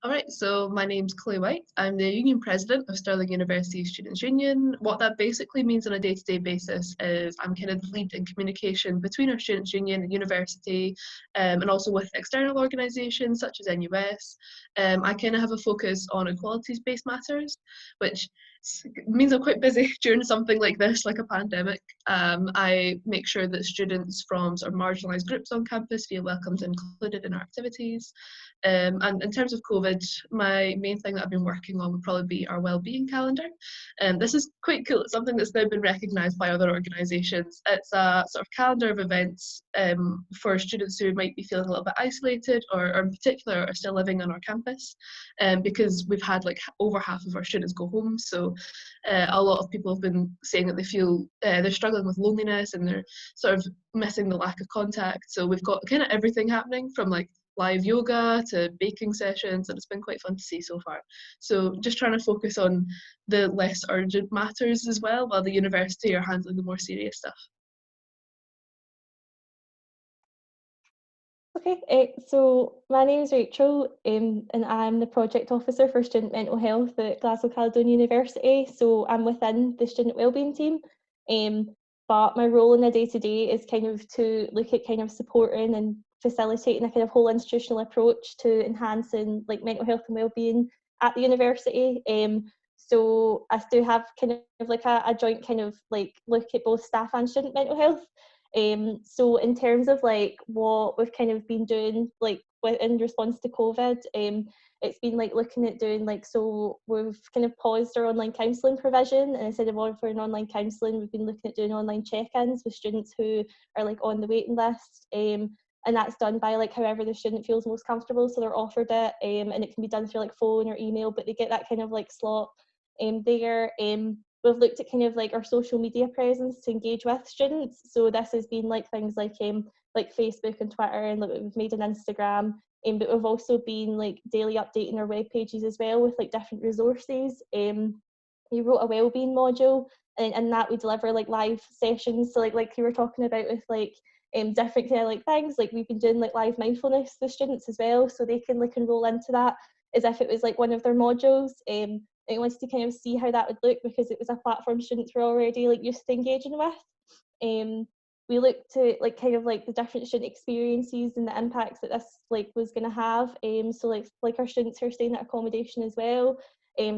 All right, so my name's Chloe White. I'm the Union President of Stirling University Students' Union. What that basically means on a day-to-day basis is I'm kind of the lead in communication between our Students' Union and university, and also with external organisations such as NUS. I kind of have a focus on equalities-based matters, which means I'm quite busy during something like this, like a pandemic. I make sure that students from sort of marginalised groups on campus feel welcomed and included in our activities. And in terms of COVID, my main thing that I've been working on would probably be our wellbeing calendar. And this is quite cool. It's something that's now been recognised by other organisations. It's a sort of calendar of events for students who might be feeling a little bit isolated or in particular are still living on our campus, because we've had like over half of our students go home. So a lot of people have been saying that they feel they're struggling with loneliness and they're sort of missing the lack of contact. So we've got kind of everything happening from like live yoga to baking sessions, and it's been quite fun to see so far. So just trying to focus on the less urgent matters as well, while the university are handling the more serious stuff. Okay, so my name is Rachel, and I'm the project officer for student mental health at Glasgow Caledonian University. So I'm within the student wellbeing team, but my role in the day-to-day is kind of to look at kind of supporting and facilitating a kind of whole institutional approach to enhancing like mental health and wellbeing at the university. So I do have kind of like a joint kind of like look at both staff and student mental health. So in terms of like what we've kind of been doing like in response to COVID, it's been like looking at doing like, so we've kind of paused our online counselling provision, and instead of offering online counselling, we've been looking at doing online check-ins with students who are like on the waiting list. And that's done by like however the student feels most comfortable, so they're offered it, and it can be done through like phone or email, but they get that kind of like slot there. We've looked at kind of like our social media presence to engage with students. So this has been like things like Facebook and Twitter, and like we've made an Instagram. But we've also been like daily updating our web pages as well with like different resources. We wrote a wellbeing module, and in that we deliver like live sessions. So like you were talking about with like different kind of like things, like we've been doing like live mindfulness with students as well, so they can like enroll into that as if it was like one of their modules. I wanted to kind of see how that would look because it was a platform students were already like used to engaging with. We looked at like kind of like the different student experiences and the impacts that this like was going to have. So like our students who are staying at accommodation as well.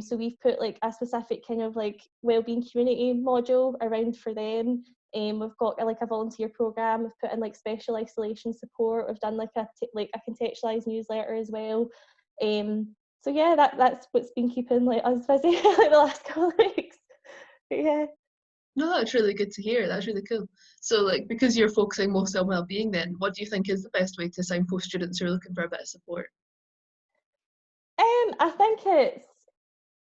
So we've put like a specific kind of like wellbeing community module around for them. We've got like a volunteer program. We've put in like special isolation support. We've done like a contextualized newsletter as well. So yeah, that's what's been keeping like us busy like the last couple of weeks. But yeah. No, that's really good to hear. That's really cool. So like because you're focusing most on well-being then, what do you think is the best way to signpost students who are looking for a bit of support? I think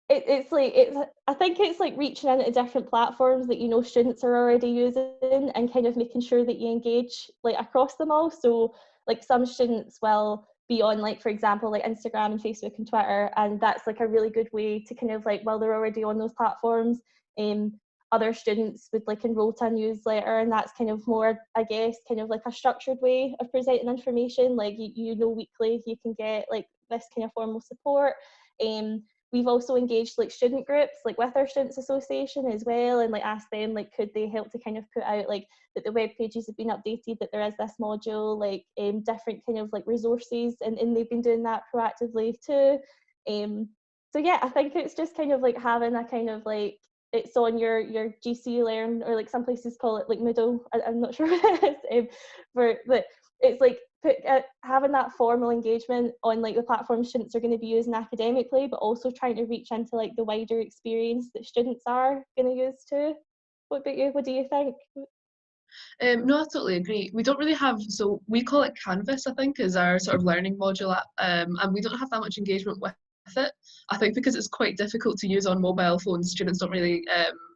I think it's like reaching into different platforms that you know students are already using and kind of making sure that you engage like across them all. So like some students will be on like, for example, like Instagram and Facebook and Twitter, and that's like a really good way to kind of like, while they're already on those platforms, other students would like enroll to a newsletter, and that's kind of more, I guess, kind of like a structured way of presenting information. Like you know weekly you can get like this kind of formal support. We've also engaged like student groups like with our students association as well, and like asked them like could they help to kind of put out like that the web pages have been updated, that there is this module, like different kind of like resources, and they've been doing that proactively too. So yeah, I think it's just kind of like having a kind of like, it's on your GC Learn, or like some places call it like Moodle. I'm not sure what it is, but it's like having that formal engagement on like the platform students are going to be using academically, but also trying to reach into like the wider experience that students are going to use too. What about you? What do you think? No, I totally agree. We don't really have, so we call it Canvas, I think, is our sort of learning module, and we don't have that much engagement with it. I think because it's quite difficult to use on mobile phones, students don't really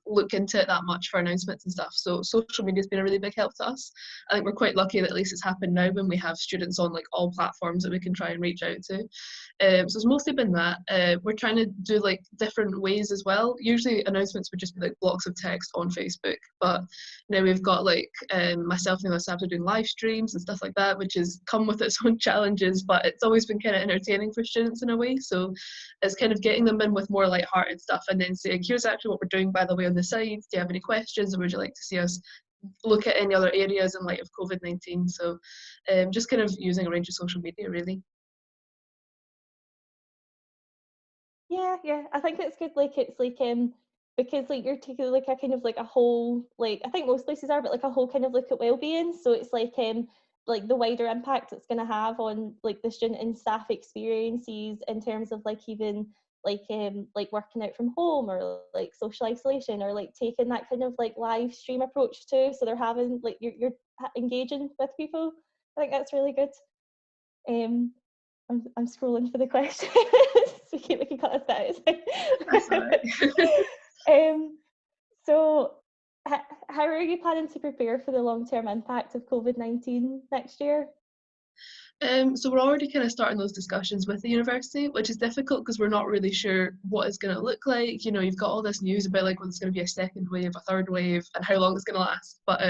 look into it that much for announcements and stuff. So social media has been a really big help to us. I think we're quite lucky that at least it's happened now when we have students on like all platforms that we can try and reach out to. So it's mostly been that. We're trying to do like different ways as well. Usually announcements would just be like blocks of text on Facebook, but now we've got like myself and my staff are doing live streams and stuff like that, which has come with its own challenges, but it's always been kind of entertaining for students in a way. So it's kind of getting them in with more light-hearted stuff and then saying, here's actually what we're doing by the way on the side. Do you have any questions, or would you like to see us look at any other areas in light of COVID-19? So just kind of using a range of social media really. Yeah, I think it's good. Like it's like because like you're taking like a kind of like a whole, like I think most places are, but like a whole kind of look at well-being. So it's like the wider impact it's going to have on like the student and staff experiences in terms of like even like working out from home or like social isolation or like taking that kind of like live stream approach too. So they're having like you're engaging with people. I think that's really good. I'm scrolling for the questions. We can cut this out. That's all right. So, how are you planning to prepare for the long-term impact of COVID-19 next year? So we're already kind of starting those discussions with the university, which is difficult because we're not really sure what it's going to look like. You know, you've got all this news about like whether it's going to be a second wave, a third wave, and how long it's going to last. But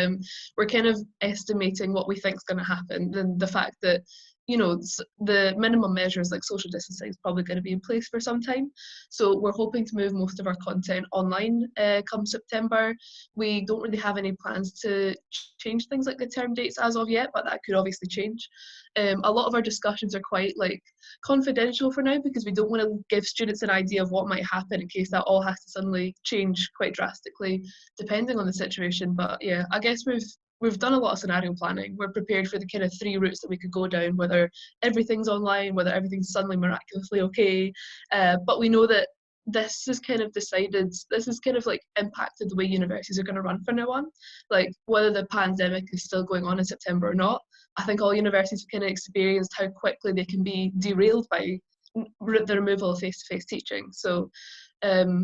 we're kind of estimating what we think is going to happen, and the fact that the minimum measures like social distancing is probably going to be in place for some time. So we're hoping to move most of our content online come September. We don't really have any plans to change things like the term dates as of yet, but that could obviously change. A lot of our discussions are quite like confidential for now because we don't want to give students an idea of what might happen in case that all has to suddenly change quite drastically depending on the situation. But yeah, I guess we've done a lot of scenario planning. We're prepared for the kind of three routes that we could go down, whether everything's online, whether everything's suddenly miraculously okay. But we know that this is kind of decided, this is kind of like impacted the way universities are going to run from now on. Like whether the pandemic is still going on in September or not, I think all universities have kind of experienced how quickly they can be derailed by the removal of face-to-face teaching. So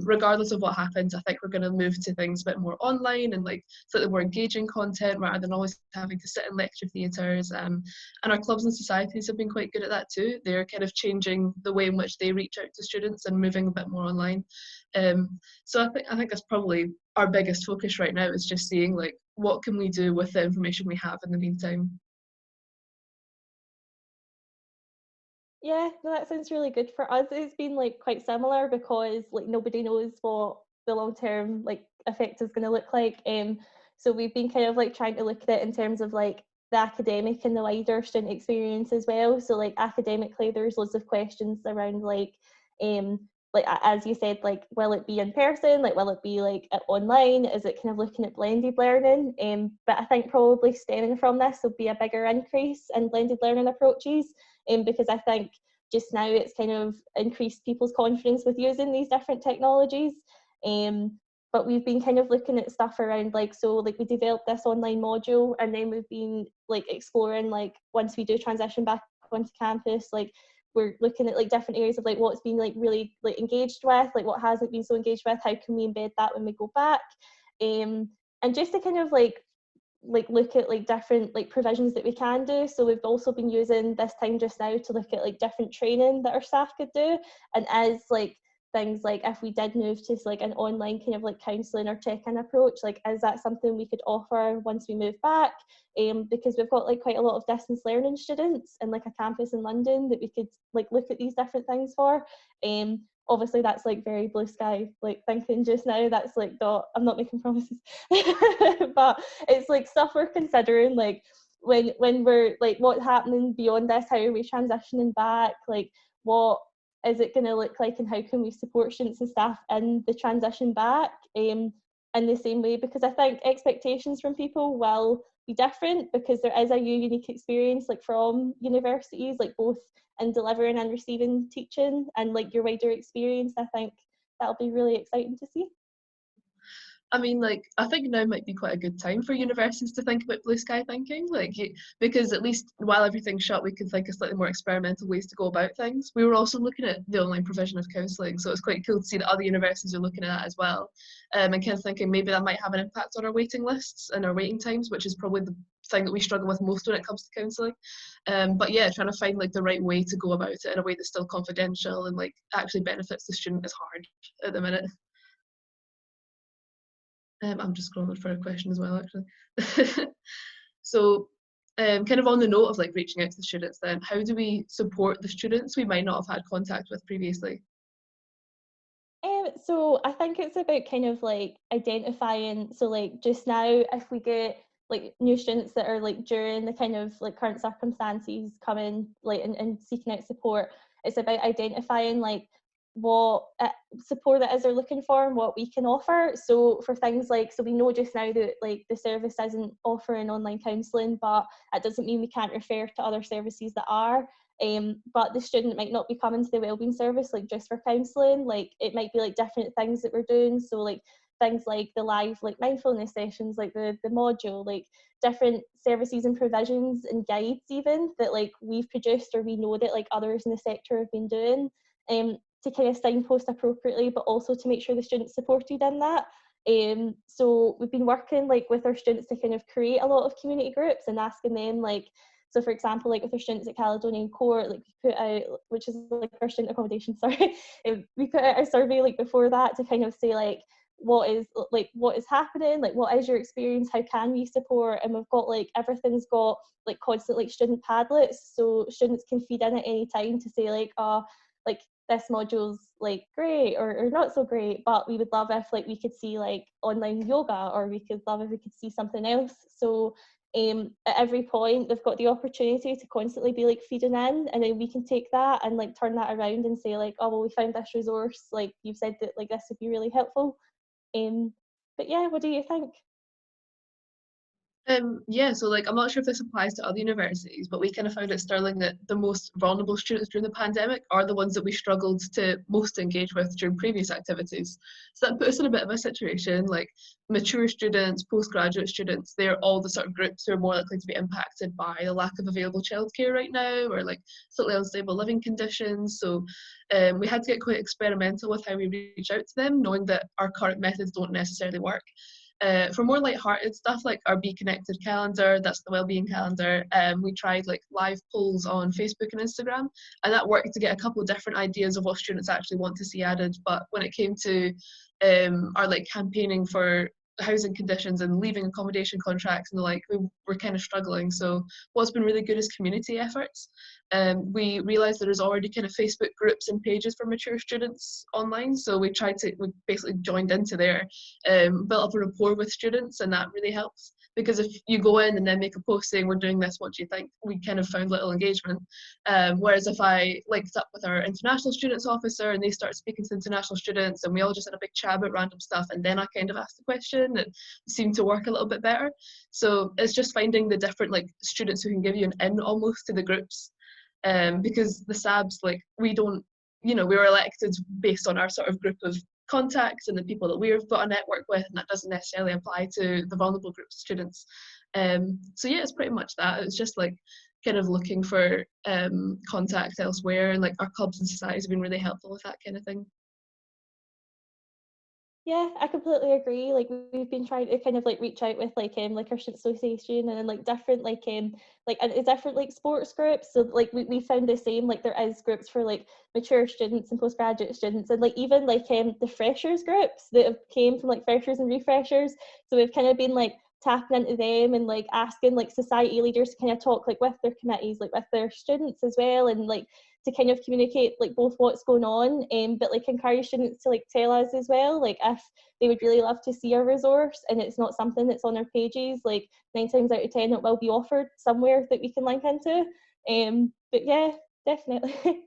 regardless of what happens, I think we're going to move to things a bit more online and like slightly more engaging content rather than always having to sit in lecture theatres. And our clubs and societies have been quite good at that too. They're kind of changing the way in which they reach out to students and moving a bit more online. So I think that's probably our biggest focus right now, is just seeing like what can we do with the information we have in the meantime. Yeah, no, that sounds really good. For us, it's been like quite similar because like nobody knows what the long-term like effect is going to look like. So we've been kind of like trying to look at it in terms of like the academic and the wider student experience as well. So like academically, there's loads of questions around like as you said, like will it be in person? Like will it be like online? Is it kind of looking at blended learning? But I think probably stemming from this will be a bigger increase in blended learning approaches. Because I think just now it's kind of increased people's confidence with using these different technologies. But we've been kind of looking at stuff around like, so like we developed this online module and then we've been like exploring like once we do transition back onto campus, like we're looking at like different areas of like what's been like really like engaged with, like what hasn't been so engaged with, how can we embed that when we go back. And just to kind of like look at like different like provisions that we can do. So we've also been using this time just now to look at like different training that our staff could do, and as like things like if we did move to like an online kind of like counselling or check-in approach, like is that something we could offer once we move back, because we've got like quite a lot of distance learning students in like a campus in London that we could like look at these different things for. Obviously that's like very blue sky like thinking just now, that's like I'm not making promises but it's like stuff we're considering, like when we're like what's happening beyond this, how are we transitioning back, like what is it going to look like and how can we support students and staff in the transition back in the same way, because I think expectations from people will be different because there is a unique experience like from universities, like both in delivering and receiving teaching and like your wider experience. I think that'll be really exciting to see. I mean, like, I think now might be quite a good time for universities to think about blue sky thinking, because at least while everything's shut, we can think of slightly more experimental ways to go about things. We were also looking at the online provision of counselling, so it's quite cool to see that other universities are looking at that as well, and kind of thinking maybe that might have an impact on our waiting lists and our waiting times, which is probably the thing that we struggle with most when it comes to counselling. But yeah, trying to find like the right way to go about it in a way that's still confidential and like actually benefits the student is hard at the minute. I'm just scrolling for a question as well, actually. So, kind of on the note of like reaching out to the students, then how do we support the students we might not have had contact with previously? So I think it's about kind of like identifying, so like just now if we get like new students that are like during the kind of like current circumstances coming like and seeking out support, it's about identifying like what support it is they're looking for and what we can offer. So for things like, so we know just now that like the service isn't offering online counselling, but it doesn't mean we can't refer to other services that are. But the student might not be coming to the wellbeing service like just for counselling. Like it might be like different things that we're doing. So like things like the live like mindfulness sessions, like the module, like different services and provisions and guides even that like we've produced or we know that like others in the sector have been doing. To kind of signpost appropriately, but also to make sure the students supported in that. So we've been working like with our students to kind of create a lot of community groups and asking them like, so for example, like with our students at Caledonian Court, like we put out, which is like our student accommodation, sorry, we put out a survey like before that to kind of say like, what is happening, like what is your experience, how can we support, and we've got like everything's got like constant like student padlets, so students can feed in at any time to say like, oh, like this module's like great or not so great, but we would love if like we could see like online yoga, or we could love if we could see something else. So at every point they've got the opportunity to constantly be like feeding in, and then we can take that and like turn that around and say like, oh well, we found this resource, like you've said that like this would be really helpful. But yeah, what do you think? Yeah, so like I'm not sure if this applies to other universities, but we kind of found at Stirling that the most vulnerable students during the pandemic are the ones that we struggled to most engage with during previous activities. So that put us in a bit of a situation, like mature students, postgraduate students, they're all the sort of groups who are more likely to be impacted by the lack of available childcare right now, or like slightly unstable living conditions. So we had to get quite experimental with how we reach out to them, knowing that our current methods don't necessarily work. For more light-hearted stuff like our Be Connected calendar, that's the wellbeing calendar, we tried like live polls on Facebook and Instagram, and that worked to get a couple of different ideas of what students actually want to see added. But when it came to our like campaigning for housing conditions and leaving accommodation contracts and the like, we were kind of struggling. So what's been really good is community efforts. We realised there's already kind of Facebook groups and pages for mature students online, so we basically joined into there, built up a rapport with students, and that really helps. Because if you go in and then make a post saying we're doing this, what do you think? We kind of found little engagement. Whereas if I linked up with our international students officer and they start speaking to international students and we all just had a big chat about random stuff, and then I kind of asked the question, it seemed to work a little bit better. So it's just finding the different like students who can give you an in almost to the groups, because the SABs, like we don't, we were elected based on our sort of group of contacts and the people that we've got a network with, and that doesn't necessarily apply to the vulnerable groups of students. So yeah, it's pretty much that. It's just like kind of looking for contact elsewhere, and like our clubs and societies have been really helpful with that kind of thing. Yeah, I completely agree. Like we've been trying to kind of like reach out with like our student association and then like different like and different like sports groups. So like we found the same, like there is groups for like mature students and postgraduate students, and like even like the freshers groups that have came from like freshers and refreshers. So we've kind of been like tapping into them and like asking like society leaders to kind of talk like with their committees, like with their students as well, and like to kind of communicate like both what's going on, but like encourage students to like tell us as well, like if they would really love to see a resource and it's not something that's on our pages, like 9 times out of 10 it will be offered somewhere that we can link into. But yeah, definitely.